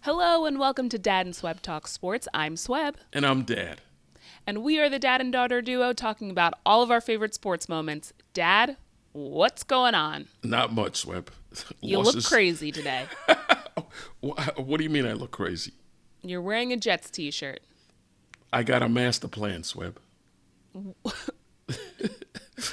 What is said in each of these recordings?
Hello and welcome to Dad and Swebb Talk Sports. I'm Swebb. And I'm Dad. And we are the dad and daughter duo talking about all of our favorite sports moments. Dad, what's going on? Not much, Webb. You look crazy today. What do you mean I look crazy? You're wearing a Jets t-shirt. I got a master plan, Swebb.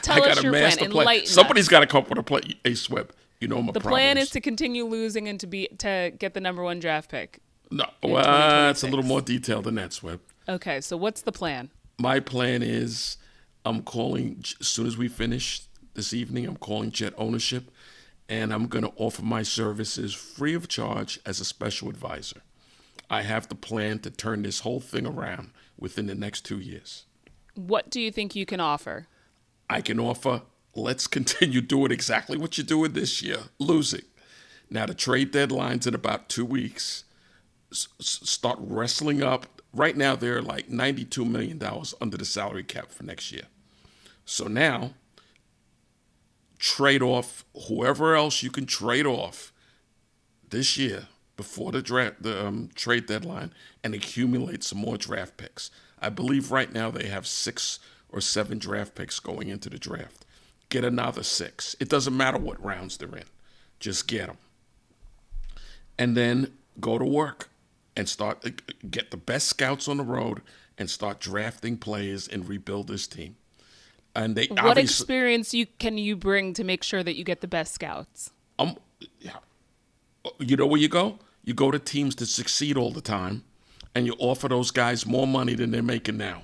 Tell us your plan. Enlighten Somebody's us. got to come up with a plan. Hey, Swebb, you know my The plan is to continue losing and to get the number one draft pick. No, well, it's a little more detailed than that, Swebb. Okay, so what's the plan? My plan is I'm calling, as soon as we finish this evening, I'm calling Jet ownership, and I'm going to offer my services free of charge as a special advisor. I have the plan to turn this whole thing around within the next 2 years. What do you think you can offer? I can offer, let's continue doing exactly what you're doing this year, losing. Now, the trade deadline's in about 2 weeks. Start wrestling up. Right now, they're like $92 million under the salary cap for next year. So now, trade off whoever else you can trade off this year before the trade deadline and accumulate some more draft picks. I believe right now they have 6 or 7 draft picks going into the draft. Get another 6. It doesn't matter what rounds they're in. Just get them. And then go to work and get the best scouts on the road and start drafting players and rebuild this team. And they what experience can you bring to make sure that you get the best scouts? Yeah. You know where you go? You go to teams that succeed all the time, and you offer those guys more money than they're making now.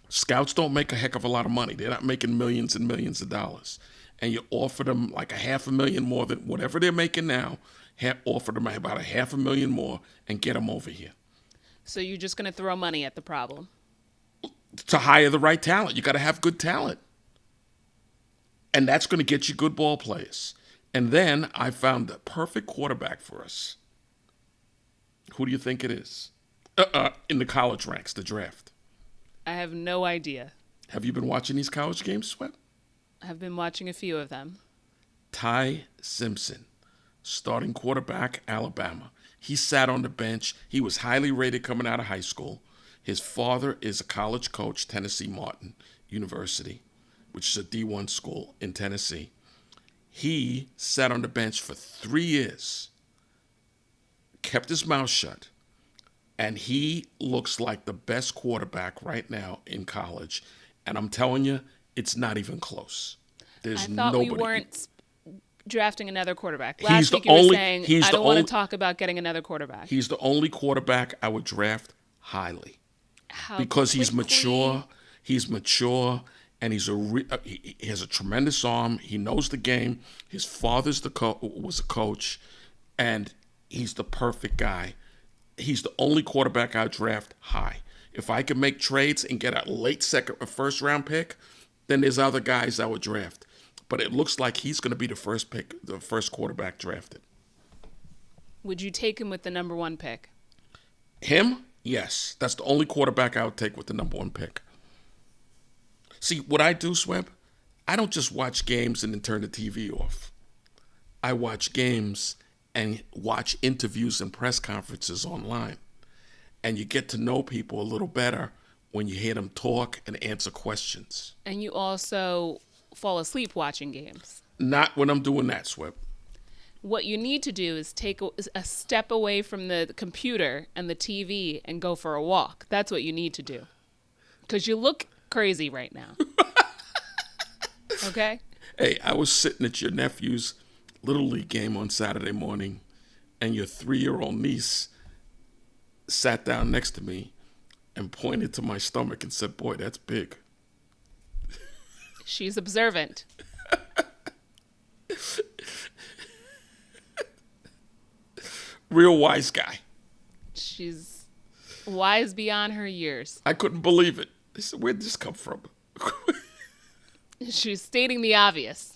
Scouts don't make a heck of a lot of money. They're not making millions and millions of dollars. And you offer them like $500,000 more than whatever they're making now. Offer them about $500,000 more and get them over here. So you're just going to throw money at the problem? To hire the right talent. You got to have good talent. And that's going to get you good ball players. And then I found the perfect quarterback for us. Who do you think it is? In the college ranks, the draft. I have no idea. Have you been watching these college games, Swebb? I've been watching a few of them. Ty Simpson, starting quarterback, Alabama. He sat on the bench. He was highly rated coming out of high school. His father is a college coach, Tennessee Martin University, which is a D1 school in Tennessee. He sat on the bench for 3 years, kept his mouth shut, and he looks like the best quarterback right now in college. And I'm telling you, it's not even close. There's I thought nobody. we weren't drafting another quarterback. Last week you were saying, I don't want to talk about getting another quarterback. He's the only quarterback I would draft highly. Because he's mature, and he has a tremendous arm. He knows the game. His father's was a coach, and he's the perfect guy. He's the only quarterback I draft high. If I could make trades and get a first round pick, then there's other guys I would draft. But it looks like he's going to be the first quarterback drafted. Would you take him with the number 1 pick? Him? Yes. That's the only quarterback I would take with the number 1 pick. See, what I do, Swebb, I don't just watch games and then turn the TV off. I watch games and watch interviews and press conferences online. And you get to know people a little better when you hear them talk and answer questions. And you also fall asleep watching games. Not when I'm doing that, Swebb. What you need to do is take a step away from the computer and the TV and go for a walk. That's what you need to do. Because you look crazy right now. Okay? Hey, I was sitting at your nephew's Little League game on Saturday morning, and your 3-year-old niece sat down next to me and pointed to my stomach and said, "Boy, that's big." She's observant. Real wise guy. She's wise beyond her years. I couldn't believe it. I said, "Where'd this come from?" She's stating the obvious.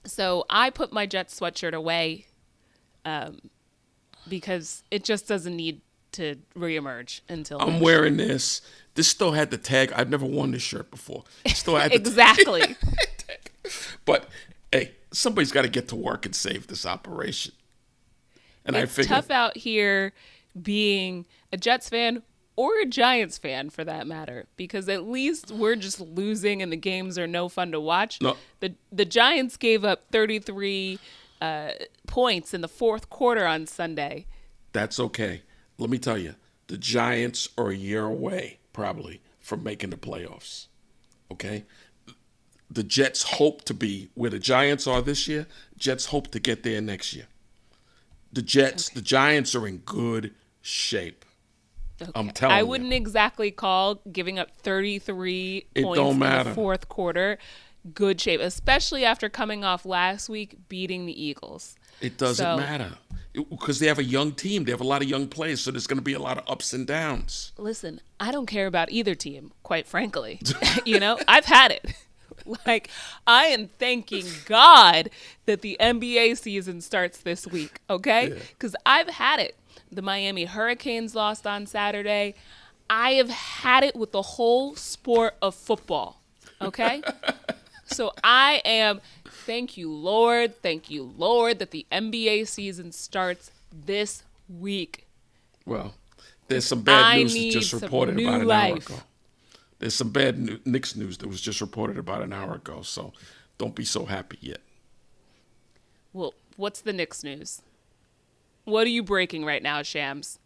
So I put my Jets sweatshirt away because it just doesn't need to reemerge until I'm wearing this. This still had the tag. I've never worn this shirt before. It still had exactly. But hey, somebody's got to get to work and save this operation. And I It's figured, tough out here being a Jets fan or a Giants fan for that matter, because at least we're just losing and the games are no fun to watch. no, The Giants gave up 33 points in the fourth quarter on Sunday. that's okay. Let me tell you, the Giants are a year away, probably, from making the playoffs. Okay? The Jets hope to be where the Giants are this year. Jets hope to get there next year. The Giants are in good shape. Okay. I'm telling you. I wouldn't exactly call giving up 33 It points don't in matter. the fourth quarter good shape, especially after coming off last week beating the Eagles. It doesn't So- matter because they have a young team. They have a lot of young players, so there's going to be a lot of ups and downs. Listen, I don't care about either team, quite frankly. I've had it. Like, I am thanking God that the NBA season starts this week, okay? Because I've had it. The Miami Hurricanes lost on Saturday. I have had it with the whole sport of football, okay? So I am, thank you, Lord, that the NBA season starts this week. Well, there's some bad news that need just some reported new about an life. hour ago. There's some bad Knicks news that was just reported about an hour ago, so don't be so happy yet. Well, what's the Knicks news? What are you breaking right now, Shams?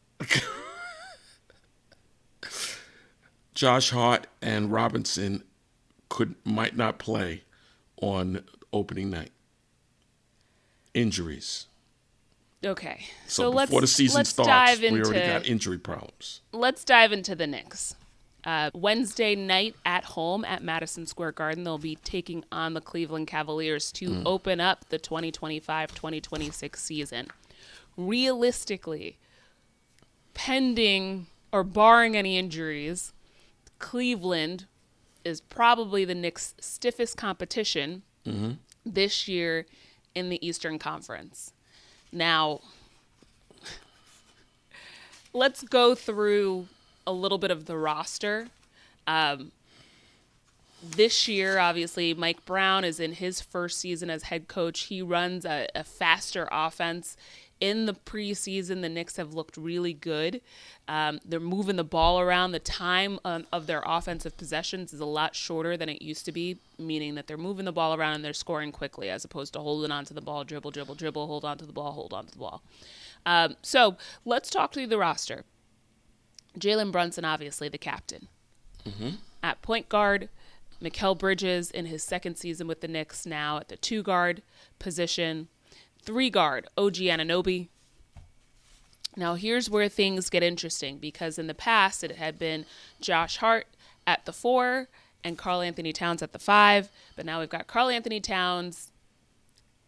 Josh Hart and Robinson might not play on opening night. Injuries. Okay. So let's before the season let's starts, dive we into already got injury problems. let's dive into the Knicks. Wednesday night at home at Madison Square Garden, they'll be taking on the Cleveland Cavaliers to open up the 2025-2026 season. Realistically, pending or barring any injuries, Cleveland is probably the Knicks' stiffest competition this year in the Eastern Conference. Now, let's go through a little bit of the roster. This year, obviously, Mike Brown is in his first season as head coach. He runs a faster offense. In the preseason, the Knicks have looked really good. They're moving the ball around. The time of their offensive possessions is a lot shorter than it used to be, meaning that they're moving the ball around and they're scoring quickly as opposed to holding onto the ball, dribble, hold on to the ball, hold on to the ball. So let's talk through the roster. Jalen Brunson, obviously, the captain. At point guard, Mikal Bridges in his second season with the Knicks now at the 2-guard position. 3-guard, OG Anunoby. Now, here's where things get interesting because in the past it had been Josh Hart at the 4 and Karl Anthony Towns at the 5. But now we've got Karl Anthony Towns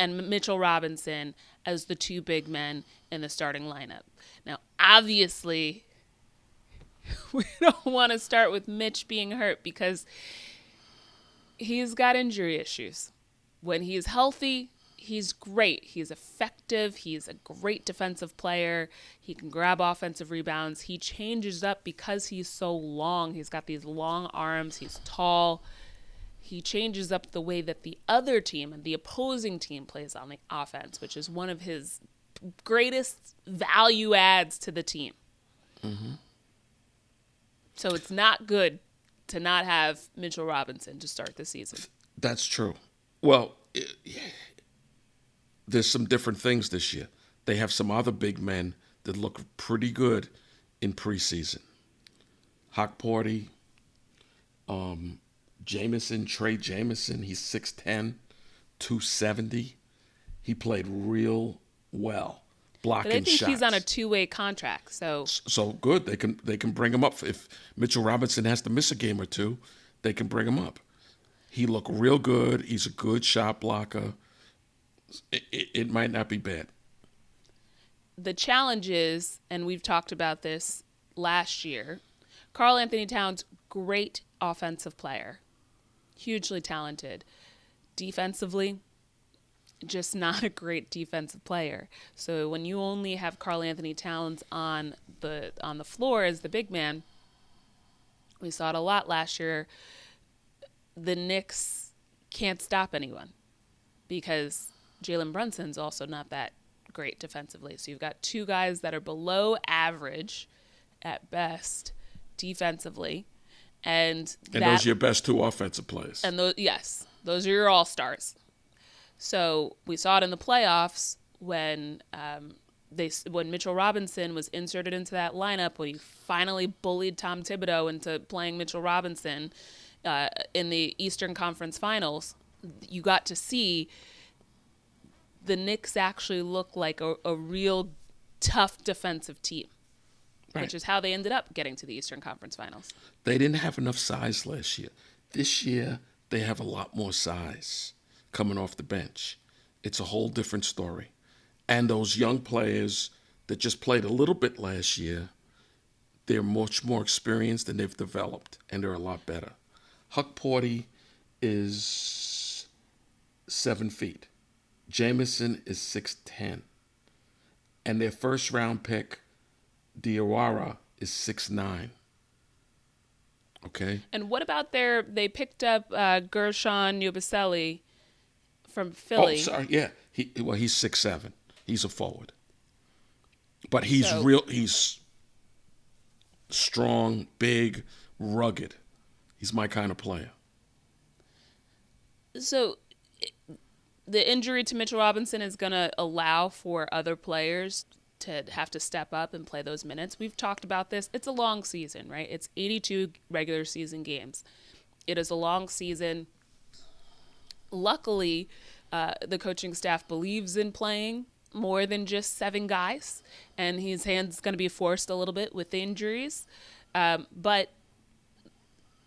and Mitchell Robinson as the 2 big men in the starting lineup. Now, obviously, we don't want to start with Mitch being hurt because he's got injury issues. When he's healthy, he's great. He's effective. He's a great defensive player. He can grab offensive rebounds. He changes up because he's so long. He's got these long arms. He's tall. He changes up the way that the other team and the opposing team plays on the offense, which is one of his greatest value adds to the team. So it's not good to not have Mitchell Robinson to start the season. That's true. Well, there's some different things this year. They have some other big men that look pretty good in preseason. Hawk Porty, Trey Jameson, he's 6'10", 270. He played real well, blocking But I think shots. he's on a 2-way contract, so So good. They can bring him up. If Mitchell Robinson has to miss a game or two, they can bring him up. He looked real good. He's a good shot blocker. It might not be bad. the challenge is, and we've talked about this last year, Karl Anthony Towns, great offensive player, hugely talented. Defensively, just not a great defensive player. So when you only have Karl Anthony Towns on the floor as the big man, we saw it a lot last year. The Knicks can't stop anyone because Jalen Brunson's also not that great defensively. So you've got two guys that are below average at best defensively. And those are your best two offensive players. And those are your all-stars. So we saw it in the playoffs when when Mitchell Robinson was inserted into that lineup, when he finally bullied Tom Thibodeau into playing Mitchell Robinson in the Eastern Conference Finals. You got to see the Knicks actually look like a real tough defensive team, right, which is how they ended up getting to the Eastern Conference Finals. They didn't have enough size last year. This year, they have a lot more size coming off the bench. It's a whole different story. And those young players that just played a little bit last year, they're much more experienced and they've developed, and they're a lot better. Huck Porty is 7 feet. Jamison is 6'10". And their first-round pick, Diawara, is 6'9". Okay. And what about they picked up Gershon Yabusele from Philly. Oh, sorry, yeah. He's 6'7". He's a forward. But he's strong, big, rugged. He's my kind of player. So the injury to Mitchell Robinson is going to allow for other players to have to step up and play those minutes. We've talked about this. It's a long season, right? It's 82 regular season games. It is a long season. Luckily, the coaching staff believes in playing more than just 7 guys, and his hand's going to be forced a little bit with the injuries. But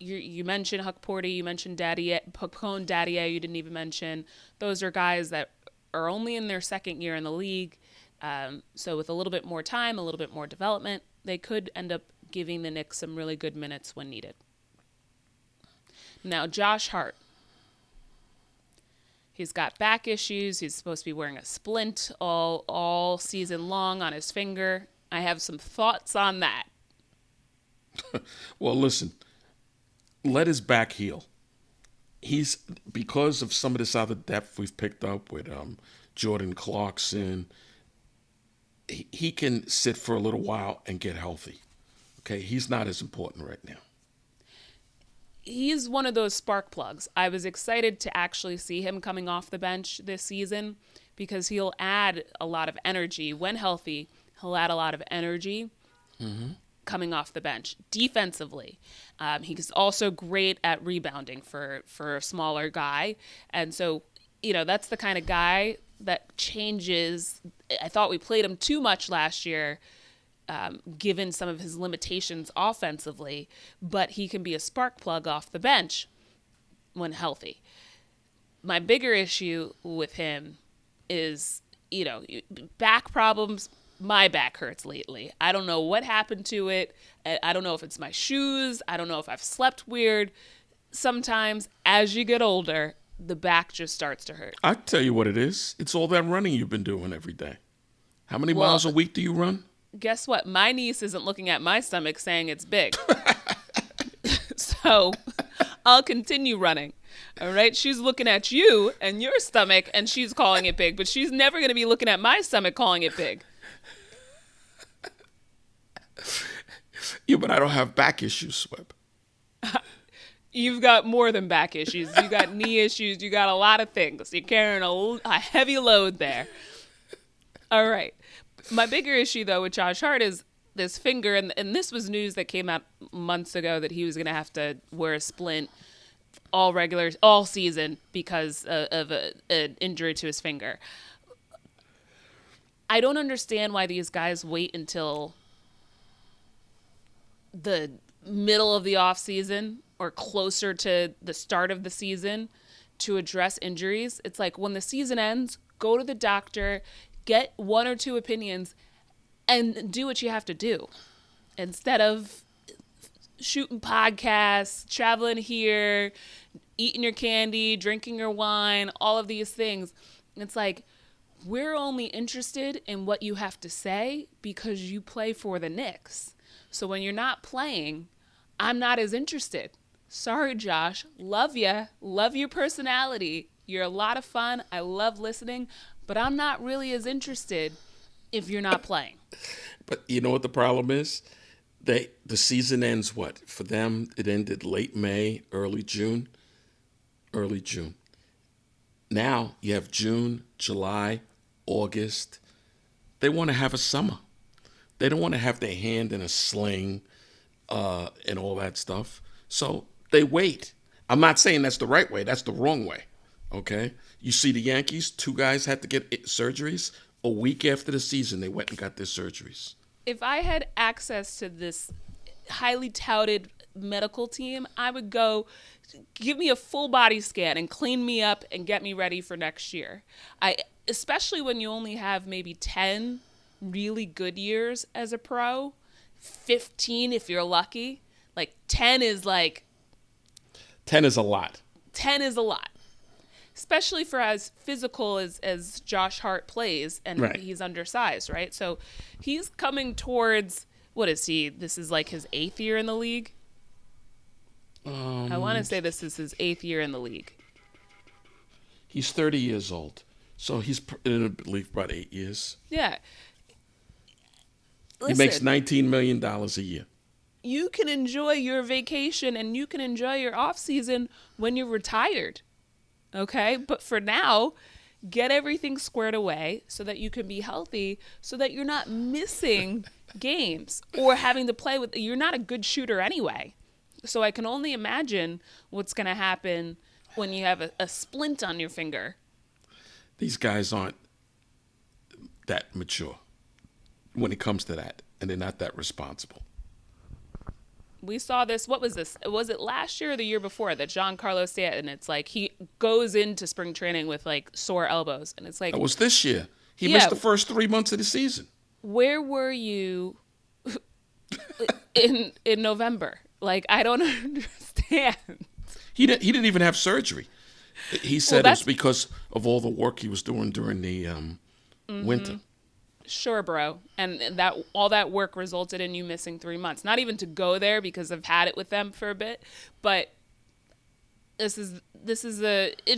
you mentioned Huck Porty, you mentioned Pacone Daddier, you didn't even mention. Those are guys that are only in their second year in the league. So with a little bit more time, a little bit more development, they could end up giving the Knicks some really good minutes when needed. Now, Josh Hart. He's got back issues. He's supposed to be wearing a splint all season long on his finger. I have some thoughts on that. Well, listen. Let his back heal. He's, because of some of this other depth we've picked up with Jordan Clarkson, he can sit for a little while and get healthy. Okay, he's not as important right now. He's one of those spark plugs. I was excited to actually see him coming off the bench this season because he'll add a lot of energy. When healthy, he'll add a lot of energy coming off the bench. Defensively, he's also great at rebounding for a smaller guy. And so, that's the kind of guy that changes. I thought we played him too much last year, given some of his limitations offensively, but he can be a spark plug off the bench when healthy. My bigger issue with him is, back problems. My back hurts lately. I don't know what happened to it. I don't know if it's my shoes. I don't know if I've slept weird. Sometimes as you get older, the back just starts to hurt. I tell you what it is. It's all that running you've been doing every day. How many miles a week do you run? Guess what? My niece isn't looking at my stomach saying it's big. So I'll continue running. All right? She's looking at you and your stomach and she's calling it big, but she's never going to be looking at my stomach calling it big. Yeah, but I don't have back issues, Swebb. You've got more than back issues. You got knee issues. You got a lot of things. You're carrying a heavy load there. All right. My bigger issue, though, with Josh Hart is this finger, and this was news that came out months ago that he was going to have to wear a splint all season because of an injury to his finger. I don't understand why these guys wait until the middle of the off season or closer to the start of the season to address injuries. It's like when the season ends, go to the doctor, get 1 or 2 opinions, and do what you have to do instead of shooting podcasts, traveling here, eating your candy, drinking your wine, all of these things. It's like, we're only interested in what you have to say because you play for the Knicks. So when you're not playing, I'm not as interested. Sorry, Josh. Love ya. Love your personality. You're a lot of fun. I love listening, but I'm not really as interested if you're not playing. But you know what the problem is? The season ends what? For them, it ended late May, early June. Early June. Now you have June, July, August. They want to have a summer. They don't want to have their hand in a sling and all that stuff. So they wait. I'm not saying that's the right way. That's the wrong way. Okay? You see the Yankees, two guys had to get surgeries. A week after the season, they went and got their surgeries. If I had access to this highly touted medical team, I would go give me a full body scan and clean me up and get me ready for next year. Especially when you only have maybe 10 really good years as a pro, 15 if you're lucky. Like 10 is like 10 is a lot. 10 is a lot. Especially for as physical as Josh Hart plays, and Right. he's undersized, right? So he's coming towards, what is he? This is like his 8th year in the league. I want to say this is his 8th year in the league. He's 30 years old. So he's in the league for about 8 years. Yeah. He makes $19 million a year. You can enjoy your vacation and you can enjoy your off season when you're retired. Okay? But for now, get everything squared away so that you can be healthy, so that you're not missing games or having to play with. You're not a good shooter anyway. So I can only imagine what's going to happen when you have a splint on your finger. These guys aren't that mature when it comes to that, and they're not that responsible. We saw this. What was this? Was it last year or the year before that Giancarlo Stanton? It's like he goes into spring training with like sore elbows, and it's like, That was this year. He Yeah. missed the first 3 months of the season. where were you in November? Like, I don't understand. He didn't even have surgery. He said it was that's- because of all the work he was doing during the winter. Sure, bro. And that all that work resulted in you missing 3 months. Not even to go there because I've had it with them for a bit, but it's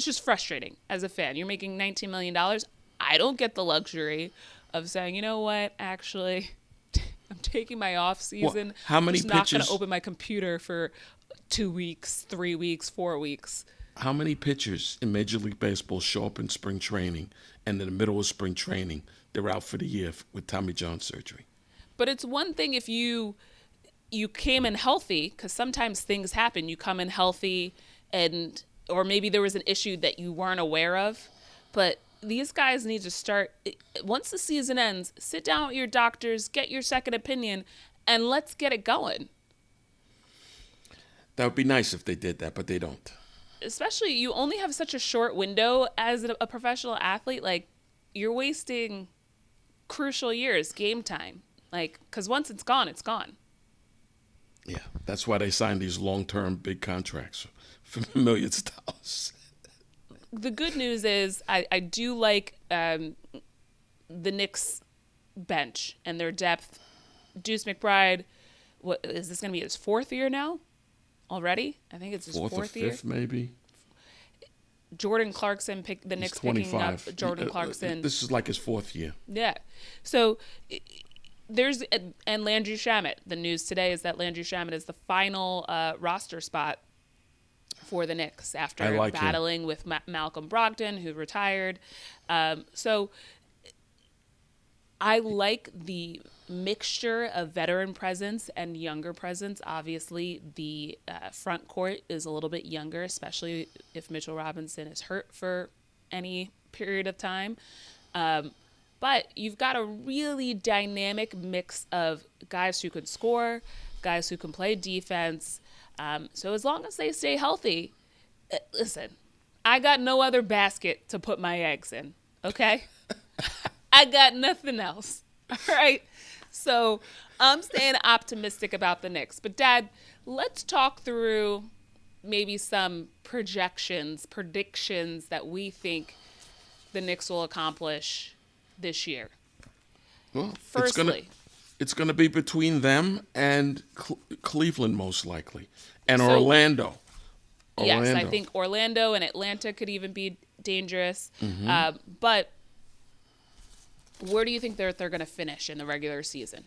just frustrating as a fan. You're making $19 million. I don't get the luxury of saying, you know what, actually, I'm taking my off season. Well, how many I'm just not going pitchers- to open my computer for 2 weeks, 3 weeks, 4 weeks. How many pitchers in Major League Baseball show up in spring training, and in the middle of spring training, they're out for the year with Tommy John surgery? But it's one thing if you came in healthy, because sometimes things happen. You come in healthy, or maybe there was an issue that you weren't aware of. But these guys need to start, once the season ends, sit down with your doctors, get your second opinion, and let's get it going. That would be nice if they did that, but they don't. Especially, you only have such a short window as a professional athlete. Like, you're wasting crucial years, game time. Like, because once it's gone, it's gone. Yeah, that's why they signed these long-term big contracts for millions of dollars. The good news is I do like the Knicks bench and their depth. Deuce McBride, what is this going to be his 4th year now? Already? I think it's his Fourth or fourth year. fifth, maybe. Jordan Clarkson the Knicks picking up Jordan Clarkson. This is like his 4th year. Yeah. So and Landry Shamet. The news today is that Landry Shamet is the final roster spot for the Knicks after battling with Malcolm Brogdon, who retired. So I like the mixture of veteran presence and younger presence. Obviously, the front court is a little bit younger, especially if Mitchell Robinson is hurt for any period of time. But you've got a really dynamic mix of guys who can score, guys who can play defense. So as long as they stay healthy, listen, I got no other basket to put my eggs in, okay? I got nothing else, all right? So I'm staying optimistic about the Knicks. But, Dad, let's talk through maybe some predictions that we think the Knicks will accomplish this year. Well, Firstly, it's gonna be between them and Cleveland, most likely, and So- Orlando. Yes, I think Orlando and Atlanta could even be dangerous. But where do you think they're going to finish in the regular season?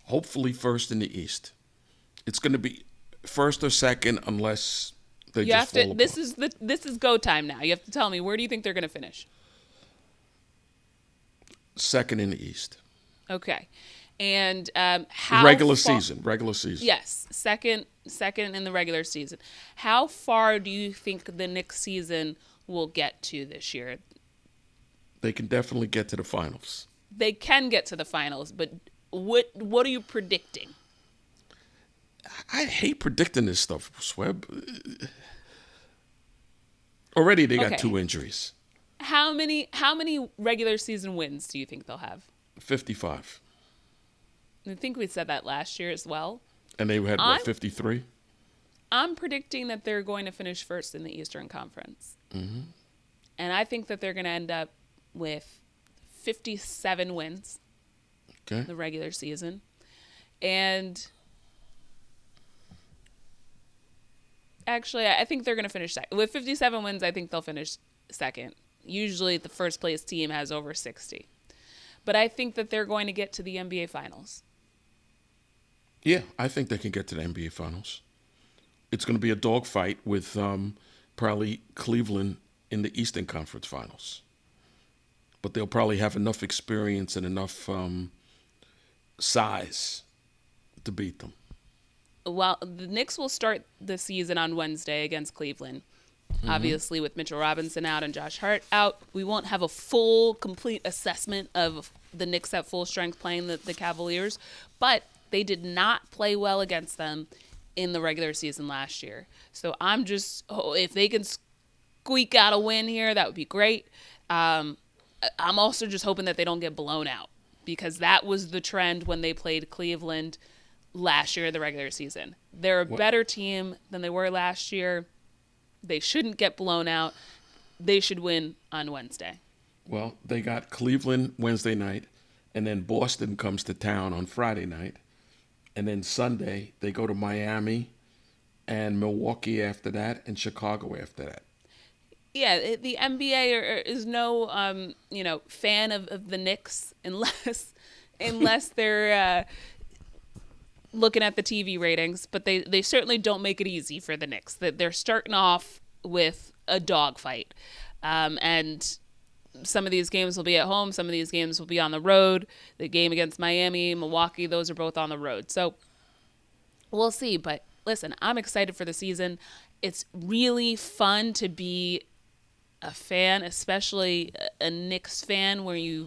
Hopefully first in the East. It's going to be first or second unless they You just have fall to. apart. This is go time now. You have to tell me, where do you think they're going to finish? Second in the East. Okay, and how Regular far, season. Regular season. Yes, second in the regular season. How far do you think the Knicks season will get to this year? They can definitely get to the finals. They can get to the finals, but what are you predicting? I hate predicting this stuff, Swebb. Already they got Okay. 2 injuries. How many regular season wins do you think they'll have? 55. I think we said that last year as well. And they had, I'm- 53? I'm predicting that they're going to finish first in the Eastern Conference. Mm-hmm. And I think that they're going to end up with 57 wins Okay. in the regular season. And actually, I think they're going to finish second. With 57 wins, I think they'll finish second. Usually the first place team has over 60. But I think that they're going to get to the NBA Finals. Yeah, I think they can get to the NBA Finals. It's going to be a dogfight with probably Cleveland in the Eastern Conference Finals. But they'll probably have enough experience and enough size to beat them. Well, the Knicks will start the season on Wednesday against Cleveland. Obviously, with Mitchell Robinson out and Josh Hart out, we won't have a full, complete assessment of the Knicks at full strength playing the Cavaliers. But they did not play well against them in the regular season last year. So I'm just, if they can squeak out a win here, that would be great. I'm also just hoping that they don't get blown out, because that was the trend when they played Cleveland last year in the regular season. They're a better team than they were last year. They shouldn't get blown out. They should win on Wednesday. Well, they got Cleveland Wednesday night, and then Boston comes to town on Friday night. And then Sunday, they go to Miami and Milwaukee after that, and Chicago after that. Yeah, the NBA is no, fan of the Knicks unless they're looking at the TV ratings. But they certainly don't make it easy for the Knicks. They're starting off with a dogfight, and some of these games will be at home. Some of these games will be on the road. The game against Miami, Milwaukee, those are both on the road. So we'll see. But listen, I'm excited for the season. It's really fun to be a fan, especially a Knicks fan, where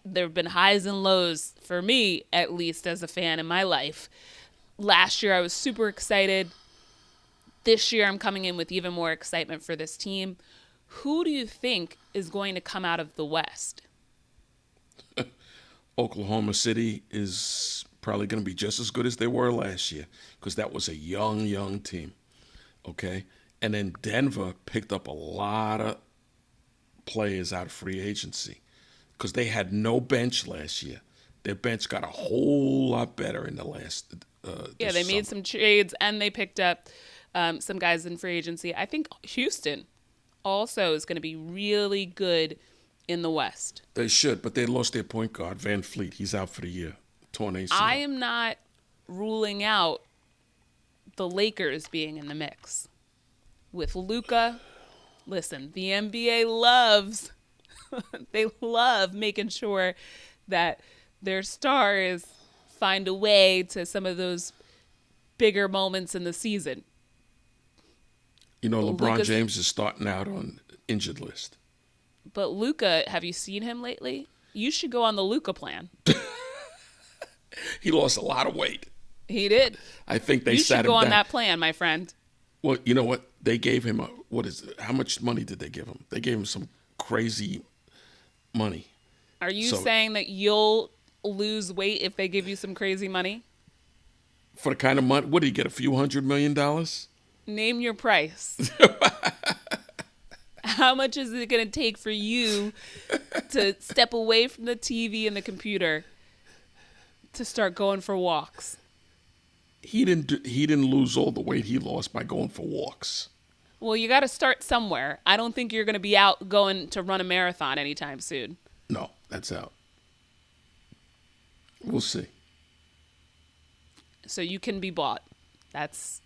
there have been highs and lows for me, at least as a fan in my life. Last year, I was super excited. This year, I'm coming in with even more excitement for this team. Who do you think is going to come out of the West? Oklahoma City is probably going to be just as good as they were last year, because that was a young team. Okay? And then Denver picked up a lot of players out of free agency because they had no bench last year. Their bench got a whole lot better in the last They made some trades, and they picked up some guys in free agency. I think Houston also is going to be really good in the West. They should, but they lost their point guard, Van Fleet. He's out for the year. Torn ACL. I am not ruling out the Lakers being in the mix. With Luka, listen, the NBA they love making sure that their stars find a way to some of those bigger moments in the season. You know, LeBron Luka's- James is starting out on injured list. But Luka, have you seen him lately? You should go on the Luka plan. He lost a lot of weight. He did. I think they You sat should him go on down. that plan, my friend. Well, you know what? They gave him how much money did they give him? They gave him some crazy money. Are you So- saying that you'll lose weight if they give you some crazy money? For the kind of money, what did he get, a few $100 million? Name your price. How much is it going to take for you to step away from the TV and the computer to start going for walks? He didn't lose all the weight he lost by going for walks. Well, you got to start somewhere. I don't think you're going to be out going to run a marathon anytime soon. No, that's out. We'll see. So you can be bought. That's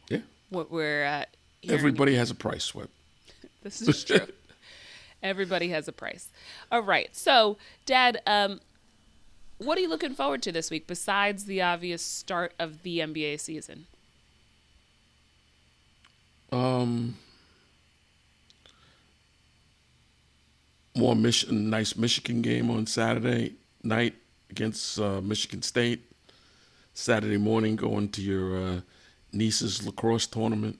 Yeah. what we're hearing. Everybody has a price, Swebb. This is true. Everybody has a price. All right. So, Dad, what are you looking forward to this week besides the obvious start of the NBA season? More nice Michigan game on Saturday night against Michigan State. Saturday morning going to your niece's lacrosse tournament.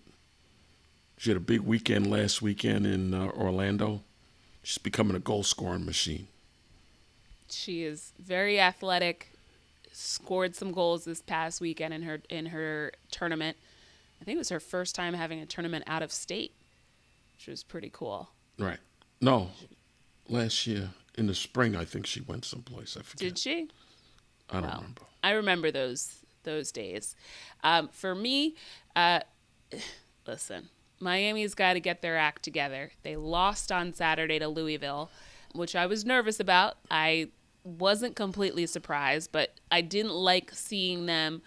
She had a big weekend last weekend in Orlando. She's becoming a goal-scoring machine. She is very athletic. Scored some goals this past weekend in her tournament. I think it was her first time having a tournament out of state, which was pretty cool. Right. No, last year in the spring, I think she went someplace. I forget. Did she? I don't remember. I remember those days. For me, listen, Miami's got to get their act together. They lost on Saturday to Louisville, which I was nervous about. I wasn't completely surprised, but I didn't like seeing them,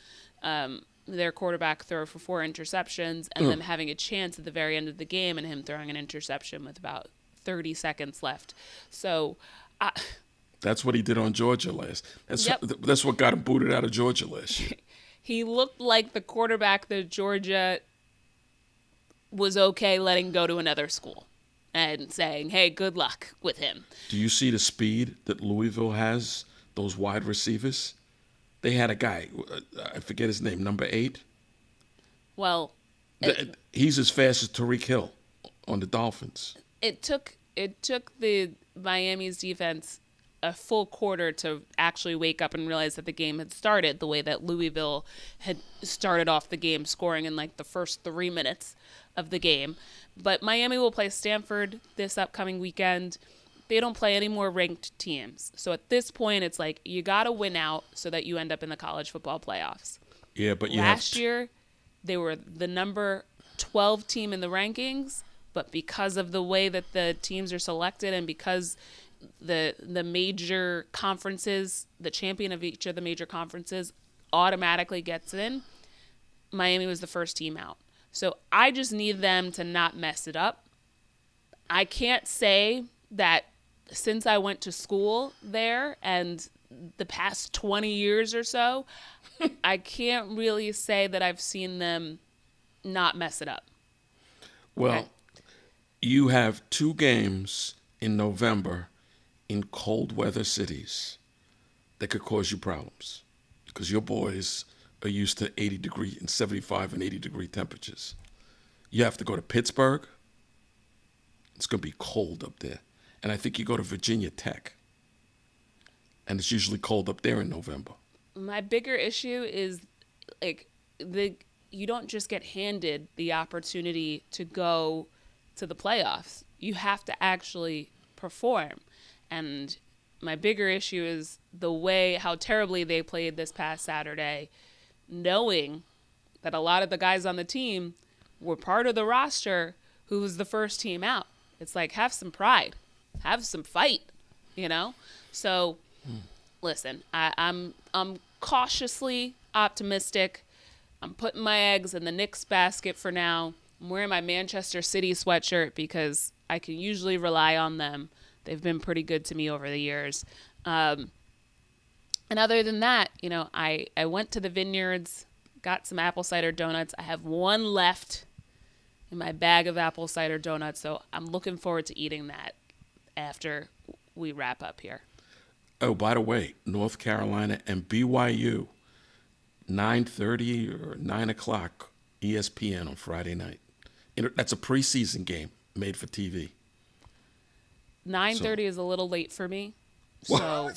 their quarterback throw for 4 interceptions and them having a chance at the very end of the game and him throwing an interception with about 30 seconds left. So that's what he did on Georgia last. Yep. That's what got him booted out of Georgia last year. He looked like the quarterback that Georgia was okay letting go to another school and saying, hey, good luck with him. Do you see the speed that Louisville has, those wide receivers? They had a guy, I forget his name, number 8. Well, he's as fast as Tyreek Hill on the Dolphins. It took the Miami's defense a full quarter to actually wake up and realize that the game had started the way that Louisville had started off the game, scoring in like the first 3 minutes of the game. But Miami will play Stanford this upcoming weekend. They don't play any more ranked teams. So at this point, it's like you got to win out so that you end up in the college football playoffs. Yeah, but last year, they were the number 12 team in the rankings, but because of the way that the teams are selected and because the major conferences, the champion of each of the major conferences automatically gets in, Miami was the first team out. So I just need them to not mess it up. I can't say that since I went to school there and the past 20 years or so, I can't really say that I've seen them not mess it up. Well, okay. You have 2 games in November in cold weather cities that could cause you problems because your boys are used to 80-degree and 75 and 80-degree temperatures. You have to go to Pittsburgh. It's going to be cold up there. And I think you go to Virginia Tech. And it's usually cold up there in November. My bigger issue is you don't just get handed the opportunity to go to the playoffs. You have to actually perform. And my bigger issue is how terribly they played this past Saturday, knowing that a lot of the guys on the team were part of the roster who was the first team out. It's like, have some pride, have some fight, you know? So, listen, I'm cautiously optimistic. I'm putting my eggs in the Knicks basket for now. I'm wearing my Manchester City sweatshirt because I can usually rely on them. They've been pretty good to me over the years. And other than that, I went to the Vineyards, got some apple cider donuts. I have one left in my bag of apple cider donuts, so I'm looking forward to eating that after we wrap up here. Oh, by the way, North Carolina and BYU, 9:30 or 9 o'clock ESPN on Friday night. That's a preseason game made for TV. 9:30 is a little late for me, so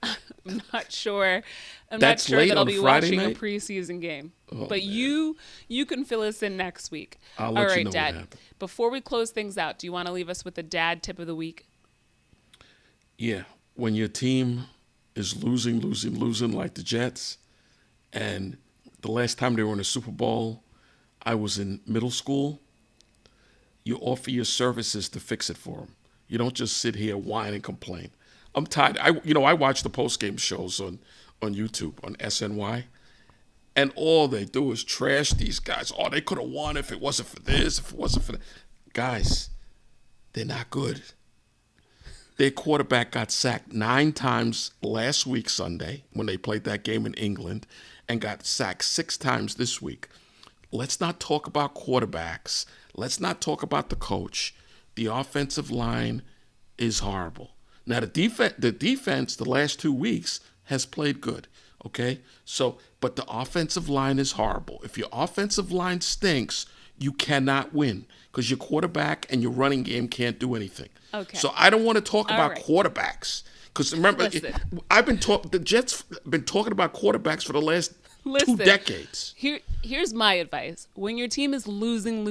I'm not sure. I'm That's not sure late that I'll on be Friday watching night? a preseason game. Oh, but man. you can fill us in next week. I'll All let right, you know Dad. what happened. Before we close things out, do you want to leave us with the dad tip of the week? Yeah, when your team is losing like the Jets, and the last time they were in a Super Bowl, I was in middle school, you offer your services to fix it for them. You don't just sit here, whine, and complain. I'm tired. I watch the post-game shows on YouTube, on SNY, and all they do is trash these guys. Oh, they could have won if it wasn't for this, if it wasn't for that. Guys, they're not good. Their quarterback got sacked 9 times last week Sunday when they played that game in England and got sacked 6 times this week. Let's not talk about quarterbacks. Let's not talk about the coach. The offensive line is horrible. Now, the defense the last 2 weeks has played good, okay? So, but the offensive line is horrible. If your offensive line stinks, you cannot win because your quarterback and your running game can't do anything. Okay. So I don't want to talk about quarterbacks because remember, the Jets have been talking about quarterbacks for the last 2 decades. Here's my advice: when your team is losing,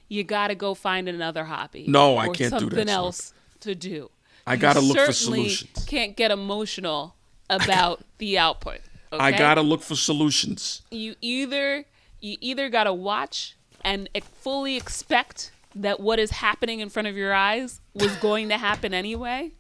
you got to go find another hobby. No, I can't do that. Something else to do. I got to look for solutions. Can't get emotional about the output. Okay? I got to look for solutions. You either got to watch and fully expect that what is happening in front of your eyes was going to happen anyway,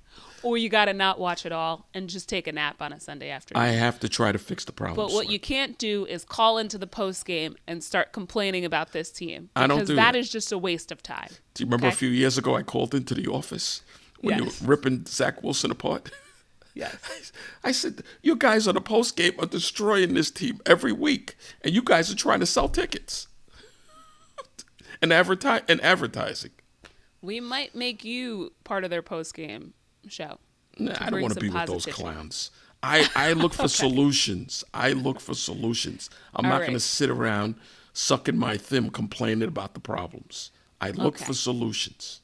or you got to not watch it all and just take a nap on a Sunday afternoon. I have to try to fix the problem. But what you can't do is call into the post game and start complaining about this team. I don't do that. That is just a waste of time. Do you remember a few years ago I called into the office when you were ripping Zach Wilson apart? Yes. I said, you guys on the post game are destroying this team every week, and you guys are trying to sell tickets and advertising. We might make you part of their post game show. Nah, I don't want to be with those clowns. I look for solutions. I look for solutions. I'm not going to sit around sucking my thumb complaining about the problems. I look for solutions.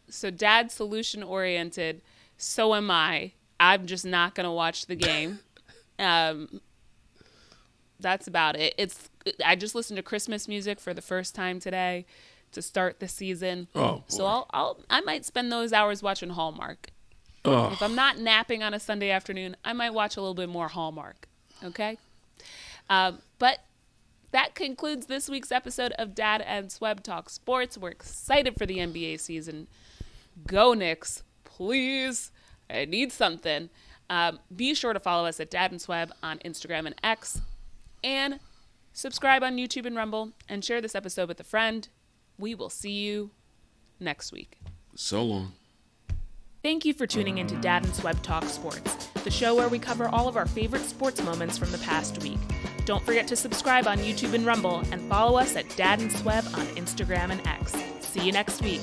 So Dad's solution oriented. So am I. I'm just not going to watch the game. That's about it. I just listened to Christmas music for the first time today to start the season. Oh, boy. So I might spend those hours watching Hallmark. Oh. If I'm not napping on a Sunday afternoon, I might watch a little bit more Hallmark. Okay? But that concludes this week's episode of Dad and Swebb Talk Sports. We're excited for the NBA season. Go Knicks, please. I need something. Be sure to follow us at Dad and Swebb on Instagram and X. And subscribe on YouTube and Rumble. And share this episode with a friend. We will see you next week. So long. Thank you for tuning in to Dad and Swebb Talk Sports, the show where we cover all of our favorite sports moments from the past week. Don't forget to subscribe on YouTube and Rumble and follow us at Dad and Swebb on Instagram and X. See you next week.